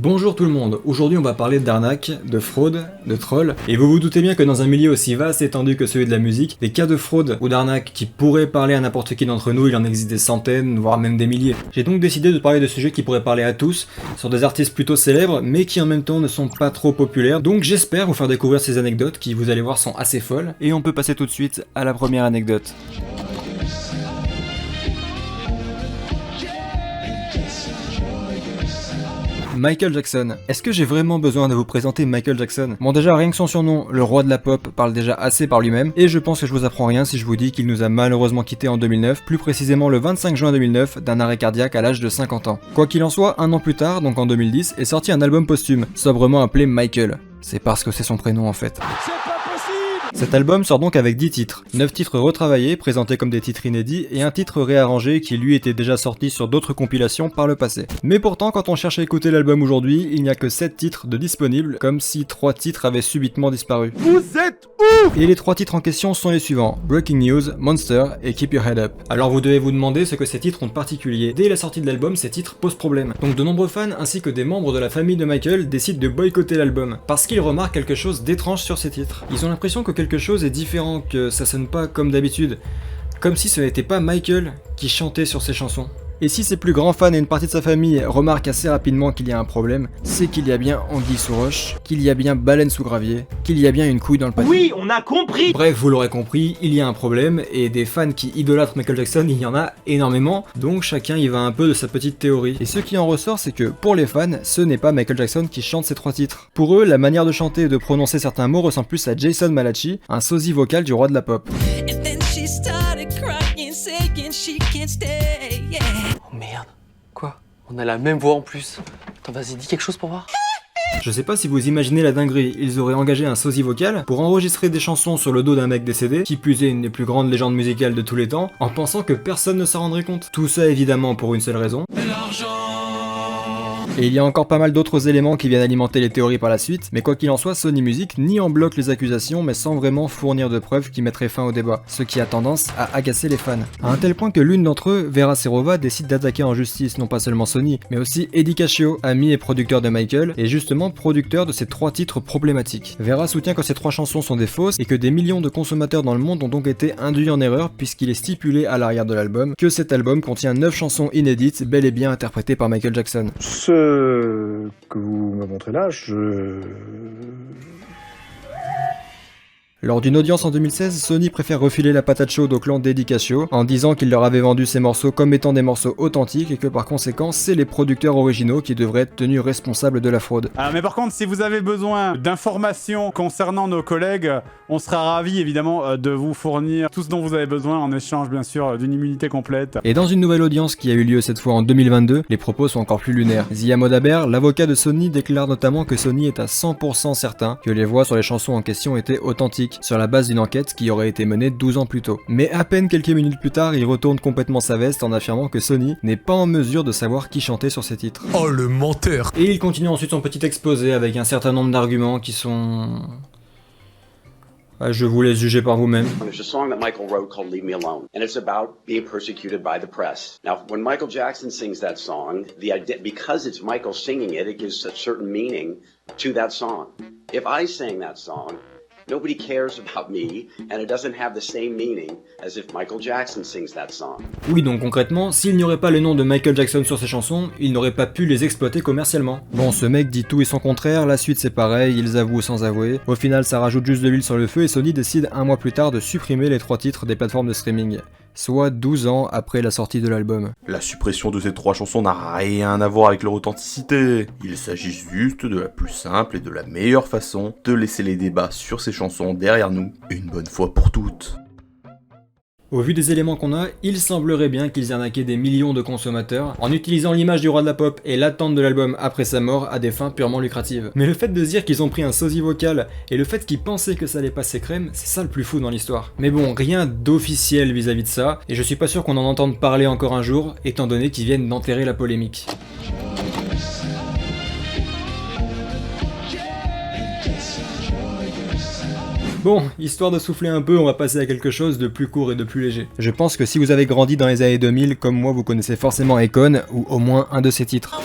Bonjour tout le monde, aujourd'hui on va parler d'arnaque, de fraude, de troll, et vous vous doutez bien que dans un milieu aussi vaste et étendu que celui de la musique, des cas de fraude ou d'arnaque qui pourraient parler à n'importe qui d'entre nous, il en existe des centaines, voire même des milliers. J'ai donc décidé de parler de sujets qui pourraient parler à tous, sur des artistes plutôt célèbres, mais qui en même temps ne sont pas trop populaires, donc j'espère vous faire découvrir ces anecdotes qui, vous allez voir, sont assez folles, et on peut passer tout de suite à la première anecdote. Michael Jackson. Est-ce que j'ai vraiment besoin de vous présenter Michael Jackson? Bon, déjà rien que son surnom, le roi de la pop, parle déjà assez par lui-même, et je pense que je vous apprends rien si je vous dis qu'il nous a malheureusement quitté en 2009, plus précisément le 25 juin 2009, d'un arrêt cardiaque à l'âge de 50 ans. Quoi qu'il en soit, un an plus tard, donc en 2010, est sorti un album posthume, sobrement appelé Michael. C'est parce que c'est son prénom en fait. Cet album sort donc avec 10 titres, 9 titres retravaillés, présentés comme des titres inédits, et un titre réarrangé qui lui était déjà sorti sur d'autres compilations par le passé. Mais pourtant, quand on cherche à écouter l'album aujourd'hui, il n'y a que 7 titres de disponibles, comme si 3 titres avaient subitement disparu. Vous êtes où? Et les 3 titres en question sont les suivants: Breaking News, Monster et Keep Your Head Up. Alors vous devez vous demander ce que ces titres ont de particulier. Dès la sortie de l'album, ces titres posent problème. Donc de nombreux fans ainsi que des membres de la famille de Michael décident de boycotter l'album, parce qu'ils remarquent quelque chose d'étrange sur ces titres. Ils ont l'impression que quelque chose est différent, que ça sonne pas comme d'habitude, comme si ce n'était pas Michael qui chantait sur ces chansons. Et si ses plus grands fans et une partie de sa famille remarquent assez rapidement qu'il y a un problème, c'est qu'il y a bien anguille sous roche, qu'il y a bien baleine sous gravier, qu'il y a bien une couille dans le panier. Oui, on a compris. Bref, vous l'aurez compris, il y a un problème, et des fans qui idolâtrent Michael Jackson, il y en a énormément, donc chacun y va un peu de sa petite théorie. Et ce qui en ressort, c'est que pour les fans, ce n'est pas Michael Jackson qui chante ces 3 titres. Pour eux, la manière de chanter et de prononcer certains mots ressemble plus à Jason Malachi, un sosie vocal du roi de la pop. Oh merde, quoi? On a la même voix en plus. Attends, vas-y, dis quelque chose pour voir. Je sais pas si vous imaginez la dinguerie, ils auraient engagé un sosie vocal pour enregistrer des chansons sur le dos d'un mec décédé, qui plus est une des plus grandes légendes musicales de tous les temps, en pensant que personne ne s'en rendrait compte. Tout ça évidemment pour une seule raison. Et il y a encore pas mal d'autres éléments qui viennent alimenter les théories par la suite, mais quoi qu'il en soit, Sony Music nie en bloc les accusations mais sans vraiment fournir de preuves qui mettraient fin au débat, ce qui a tendance à agacer les fans. À un tel point que l'une d'entre eux, Vera Serova, décide d'attaquer en justice non pas seulement Sony, mais aussi Eddie Cascio, ami et producteur de Michael, et justement producteur de ces 3 titres problématiques. Vera soutient que ces 3 chansons sont des fausses et que des millions de consommateurs dans le monde ont donc été induits en erreur puisqu'il est stipulé à l'arrière de l'album que cet album contient 9 chansons inédites bel et bien interprétées par Michael Jackson. Ce que vous me montrez là, Lors d'une audience en 2016, Sony préfère refiler la patate chaude au clan d'Eddie Cascio en disant qu'il leur avait vendu ces morceaux comme étant des morceaux authentiques et que par conséquent, c'est les producteurs originaux qui devraient être tenus responsables de la fraude. Mais par contre, si vous avez besoin d'informations concernant nos collègues, on sera ravis évidemment de vous fournir tout ce dont vous avez besoin en échange bien sûr d'une immunité complète. Et dans une nouvelle audience qui a eu lieu cette fois en 2022, les propos sont encore plus lunaires. Zia Modaber, l'avocat de Sony, déclare notamment que Sony est à 100% certain que les voix sur les chansons en question étaient authentiques, sur la base d'une enquête qui aurait été menée 12 ans plus tôt. Mais à peine quelques minutes plus tard, il retourne complètement sa veste en affirmant que Sony n'est pas en mesure de savoir qui chantait sur ces titres. Oh le menteur! Et il continue ensuite son petit exposé avec un certain nombre d'arguments qui sont... je vous laisse juger par vous-même. There's a song that Michael wrote called Leave Me Alone, and it's about being persecuted by the press. Now, when Michael Jackson sings that song, because it's Michael singing it, it gives a certain meaning to that song. If I sing that song, nobody cares about me, and it doesn't have the same meaning as if Michael Jackson sings that song. Oui, donc concrètement, s'il n'y aurait pas le nom de Michael Jackson sur ses chansons, il n'aurait pas pu les exploiter commercialement. Bon, ce mec dit tout et son contraire, la suite c'est pareil, ils avouent sans avouer. Au final, ça rajoute juste de l'huile sur le feu et Sony décide un mois plus tard de supprimer les 3 titres des plateformes de streaming, soit 12 ans après la sortie de l'album. La suppression de ces 3 chansons n'a rien à voir avec leur authenticité. Il s'agit juste de la plus simple et de la meilleure façon de laisser les débats sur ces chansons derrière nous, une bonne fois pour toutes. Au vu des éléments qu'on a, il semblerait bien qu'ils aient arnaqué des millions de consommateurs en utilisant l'image du roi de la pop et l'attente de l'album après sa mort à des fins purement lucratives. Mais le fait de se dire qu'ils ont pris un sosie vocal et le fait qu'ils pensaient que ça allait passer crème, c'est ça le plus fou dans l'histoire. Mais bon, rien d'officiel vis-à-vis de ça, et je suis pas sûr qu'on en entende parler encore un jour, étant donné qu'ils viennent d'enterrer la polémique. Bon, histoire de souffler un peu, on va passer à quelque chose de plus court et de plus léger. Je pense que si vous avez grandi dans les années 2000, comme moi, vous connaissez forcément Akon, ou au moins un de ses titres.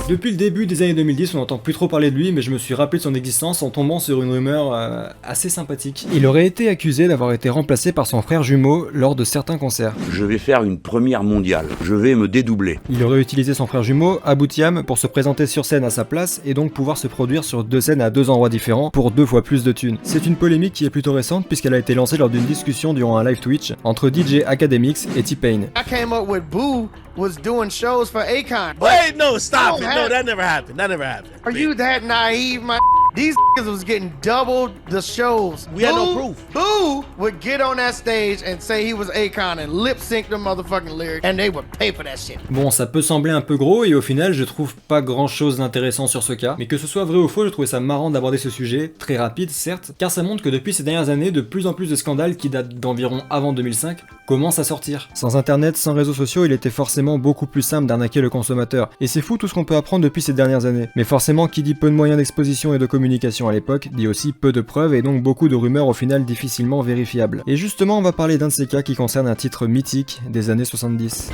Depuis le début des années 2010, on n'entend plus trop parler de lui, mais je me suis rappelé de son existence en tombant sur une rumeur assez sympathique. Il aurait été accusé d'avoir été remplacé par son frère jumeau lors de certains concerts. Je vais faire une première mondiale, je vais me dédoubler. Il aurait utilisé son frère jumeau, Abu Thiam, pour se présenter sur scène à sa place et donc pouvoir se produire sur 2 scènes à 2 endroits différents pour 2 fois plus de thunes. C'est une polémique qui est plutôt récente puisqu'elle a été lancée lors d'une discussion durant un live Twitch entre DJ Academics et T-Pain. I came up with Boo was doing shows for Akon. Wait, no, stop it. No, that never happened. That never happened. Are you that naive, my? These was getting double the shows. We had no proof. Boo would get on that stage and say he was Akon and lip sync the motherfucking lyrics, and they would pay for that shit. Bon, ça peut sembler un peu gros et au final, je trouve pas grand chose d'intéressant sur ce cas, mais que ce soit vrai ou faux, je trouvais ça marrant d'aborder ce sujet, très rapide certes, car ça montre que depuis ces dernières années, de plus en plus de scandales qui datent d'environ avant 2005 commencent à sortir. Sans internet, sans réseaux sociaux, il était forcément beaucoup plus simple d'arnaquer le consommateur, et c'est fou tout ce qu'on peut apprendre depuis ces dernières années. Mais forcément, qui dit peu de moyens d'exposition et de communication à l'époque, dit aussi peu de preuves et donc beaucoup de rumeurs au final difficilement vérifiables. Et justement, on va parler d'un de ces cas qui concerne un titre mythique des années 70.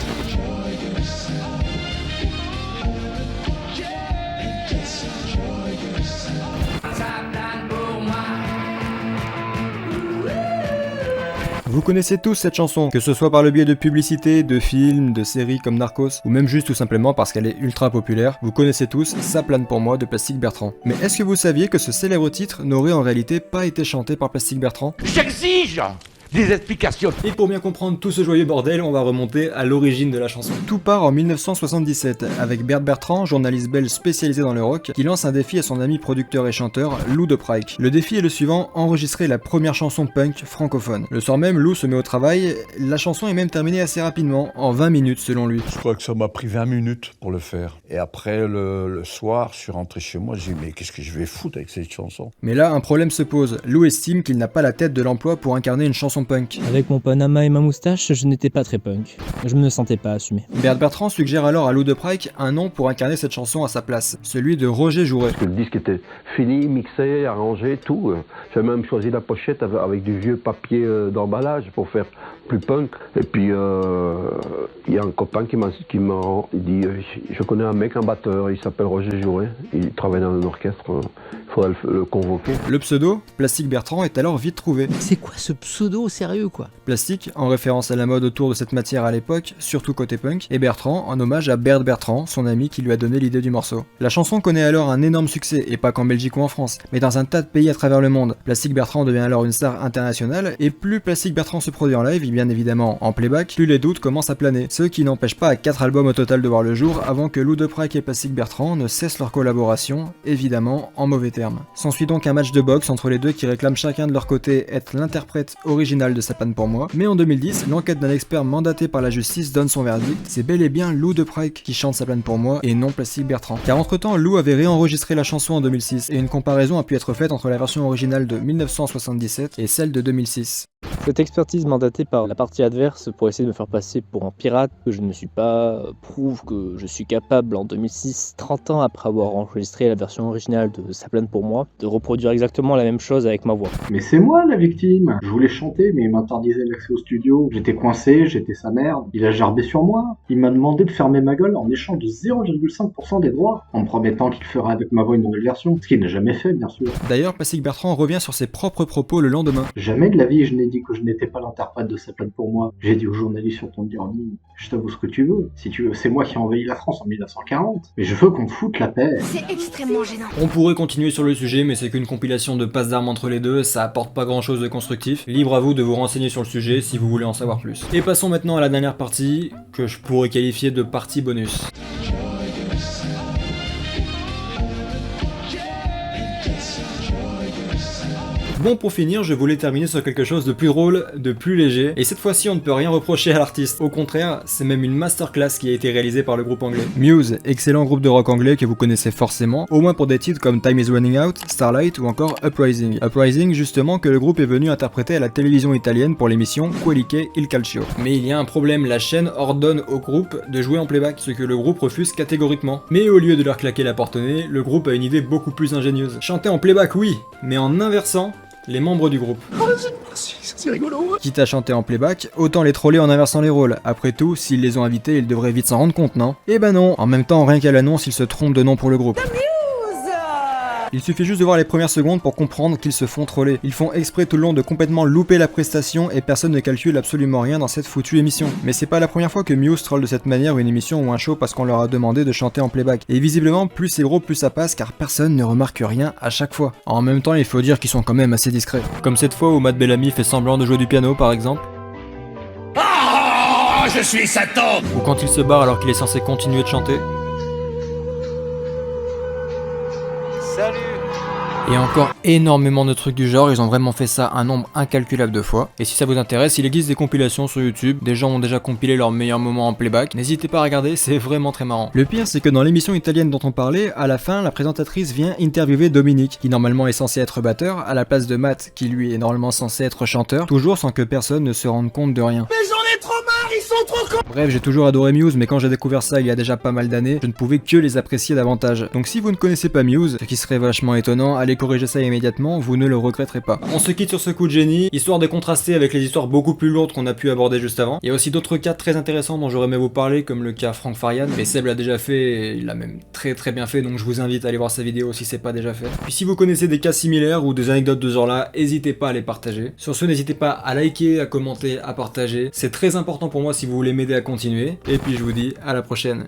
Vous connaissez tous cette chanson, que ce soit par le biais de publicités, de films, de séries comme Narcos, ou même juste tout simplement parce qu'elle est ultra populaire. Vous connaissez tous Ça plane pour moi de Plastic Bertrand. Mais est-ce que vous saviez que ce célèbre titre n'aurait en réalité pas été chanté par Plastic Bertrand ? J'exige des explications. Et pour bien comprendre tout ce joyeux bordel, on va remonter à l'origine de la chanson. Tout part en 1977, avec Bert Bertrand, journaliste belge spécialisé dans le rock, qui lance un défi à son ami producteur et chanteur, Lou de Praik. Le défi est le suivant, enregistrer la première chanson punk francophone. Le soir même, Lou se met au travail, la chanson est même terminée assez rapidement, en 20 minutes selon lui. Je crois que ça m'a pris 20 minutes pour le faire. Et après, le soir, je suis rentré chez moi, j'ai dit mais qu'est-ce que je vais foutre avec cette chanson ? Mais là, un problème se pose. Lou estime qu'il n'a pas la tête de l'emploi pour incarner une chanson punk. Avec mon Panama et ma moustache, je n'étais pas très punk. Je me sentais pas assumé. Bert Bertrand suggère alors à Lou de Praik un nom pour incarner cette chanson à sa place, celui de Roger Jouret. Parce que le disque était fini, mixé, arrangé, tout. J'avais même choisi la pochette avec du vieux papier d'emballage pour faire plus punk. Et puis il y a un copain qui m'a dit je connais un mec, un batteur, il s'appelle Roger Jouret, il travaille dans un orchestre, il faudrait le convoquer. Le pseudo, Plastic Bertrand, est alors vite trouvé. C'est quoi ce pseudo sérieux quoi ? Plastique, en référence à la mode autour de cette matière à l'époque, surtout côté punk, et Bertrand, en hommage à Bert Bertrand, son ami qui lui a donné l'idée du morceau. La chanson connaît alors un énorme succès, et pas qu'en Belgique ou en France, mais dans un tas de pays à travers le monde. Plastic Bertrand devient alors une star internationale, et plus Plastic Bertrand se produit en live, et bien évidemment en playback, plus les doutes commencent à planer, ce qui n'empêche pas à 4 albums au total de voir le jour, avant que Lou de Praik et Plastic Bertrand ne cessent leur collaboration, évidemment en mauvais termes. S'ensuit donc un match de boxe entre les deux qui réclament chacun de leur côté être l'interprète original de Ça plane pour moi, mais en 2010, l'enquête d'un expert mandaté par la justice donne son verdict, c'est bel et bien Lou de Praik qui chante Ça plane pour moi et non Plastic Bertrand. Car entre temps, Lou avait réenregistré la chanson en 2006 et une comparaison a pu être faite entre la version originale de 1977 et celle de 2006. Cette expertise mandatée par la partie adverse pour essayer de me faire passer pour un pirate que je ne suis pas prouve que je suis capable en 2006, 30 ans après avoir enregistré la version originale de Ça plane pour moi, de reproduire exactement la même chose avec ma voix. Mais c'est moi la victime. Je voulais chanter mais il m'interdisait l'accès au studio. J'étais coincé, j'étais sa merde. Il a gerbé sur moi. Il m'a demandé de fermer ma gueule en échange de 0,5% des droits, en me promettant qu'il ferait avec ma voix une nouvelle version, ce qu'il n'a jamais fait bien sûr. D'ailleurs, Plastic Bertrand revient sur ses propres propos le lendemain. Jamais de la vie je n'ai dit que je n'étais pas l'interprète de Ça plane pour moi. J'ai dit aux journalistes sur ton dirty, je t'avoue ce que tu veux. Si tu veux, c'est moi qui ai envahi la France en 1940. Mais je veux qu'on te foute la paix. C'est extrêmement gênant. On pourrait continuer sur le sujet, mais c'est qu'une compilation de passes d'armes entre les deux, ça apporte pas grand chose de constructif. Libre à vous de vous renseigner sur le sujet si vous voulez en savoir plus. Et passons maintenant à la dernière partie, que je pourrais qualifier de partie bonus. Bon, pour finir, je voulais terminer sur quelque chose de plus drôle, de plus léger, et cette fois-ci on ne peut rien reprocher à l'artiste. Au contraire, c'est même une masterclass qui a été réalisée par le groupe anglais. Muse, excellent groupe de rock anglais que vous connaissez forcément, au moins pour des titres comme Time is Running Out, Starlight ou encore Uprising. Uprising justement que le groupe est venu interpréter à la télévision italienne pour l'émission Quelli che il calcio. Mais il y a un problème, la chaîne ordonne au groupe de jouer en playback, ce que le groupe refuse catégoriquement. Mais au lieu de leur claquer la porte au nez, le groupe a une idée beaucoup plus ingénieuse. Chanter en playback oui, mais en inversant les membres du groupe. C'est rigolo. Quitte à chanter en playback, autant les troller en inversant les rôles. Après tout, s'ils les ont invités, ils devraient vite s'en rendre compte, non? Eh ben non, en même temps, rien qu'à l'annonce, ils se trompent de nom pour le groupe. Il suffit juste de voir les premières secondes pour comprendre qu'ils se font troller. Ils font exprès tout le long de complètement louper la prestation et personne ne calcule absolument rien dans cette foutue émission. Mais c'est pas la première fois que Muse troll de cette manière une émission ou un show parce qu'on leur a demandé de chanter en playback. Et visiblement, plus c'est gros, plus ça passe car personne ne remarque rien à chaque fois. En même temps, il faut dire qu'ils sont quand même assez discrets. Comme cette fois où Matt Bellamy fait semblant de jouer du piano par exemple. Oh, je suis Satan. Ou quand il se barre alors qu'il est censé continuer de chanter. Salut. Et encore énormément de trucs du genre, ils ont vraiment fait ça un nombre incalculable de fois. Et si ça vous intéresse, il existe des compilations sur YouTube, des gens ont déjà compilé leurs meilleurs moments en playback, n'hésitez pas à regarder, c'est vraiment très marrant. Le pire c'est que dans l'émission italienne dont on parlait, à la fin, la présentatrice vient interviewer Dominique, qui normalement est censé être batteur, à la place de Matt, qui lui est normalement censé être chanteur, toujours sans que personne ne se rende compte de rien. Mais j'en ai trop marre, ils sont trop cons. Bref, j'ai toujours adoré Muse, mais quand j'ai découvert ça il y a déjà pas mal d'années, je ne pouvais que les apprécier davantage. Donc si vous ne connaissez pas Muse, ce qui serait vachement étonnant, allez corriger ça immédiatement, vous ne le regretterez pas. On se quitte sur ce coup de génie, histoire de contraster avec les histoires beaucoup plus lourdes qu'on a pu aborder juste avant. Il y a aussi d'autres cas très intéressants dont j'aurais aimé vous parler, comme le cas Frank Farian, mais Seb l'a déjà fait, et il l'a même très bien fait, donc je vous invite à aller voir sa vidéo si c'est pas déjà fait. Puis si vous connaissez des cas similaires ou des anecdotes de ce genre là, n'hésitez pas à les partager. Sur ce, n'hésitez pas à liker, à commenter, à partager, c'est très important pour moi si vous voulez m'aider à continuer, et puis je vous dis à la prochaine.